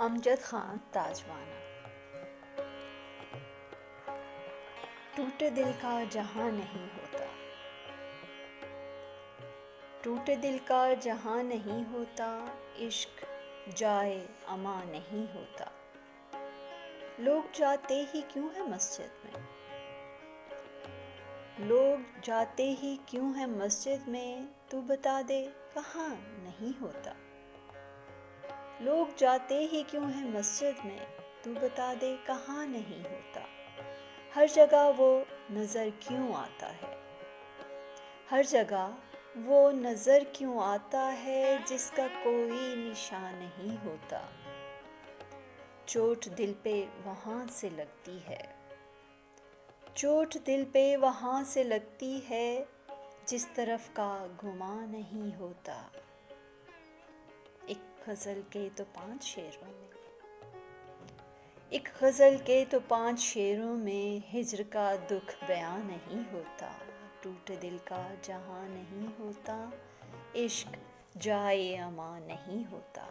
امجد خان تاجوانہ۔ ٹوٹے دل کا جہاں نہیں ہوتا، ٹوٹے دل کا جہاں نہیں ہوتا، عشق جائے اما نہیں ہوتا۔ لوگ جاتے ہی کیوں ہیں مسجد میں، لوگ جاتے ہی کیوں ہیں مسجد میں، تو بتا دے کہاں نہیں ہوتا۔ لوگ جاتے ہی کیوں ہیں مسجد میں، تو بتا دے کہاں نہیں ہوتا۔ ہر جگہ وہ نظر کیوں آتا ہے، ہر جگہ وہ نظر کیوں آتا ہے، جس کا کوئی نشان نہیں ہوتا۔ چوٹ دل پہ وہاں سے لگتی ہے، چوٹ دل پہ وہاں سے لگتی ہے، جس طرف کا گمان نہیں ہوتا۔ ایک غزل کے تو 5 شعروں میں، ایک غزل کے تو 5 شعروں میں ہجر کا دکھ بیاں نہیں ہوتا۔ ٹوٹے دل کا جہاں نہیں ہوتا، عشق جائے اما نہیں ہوتا۔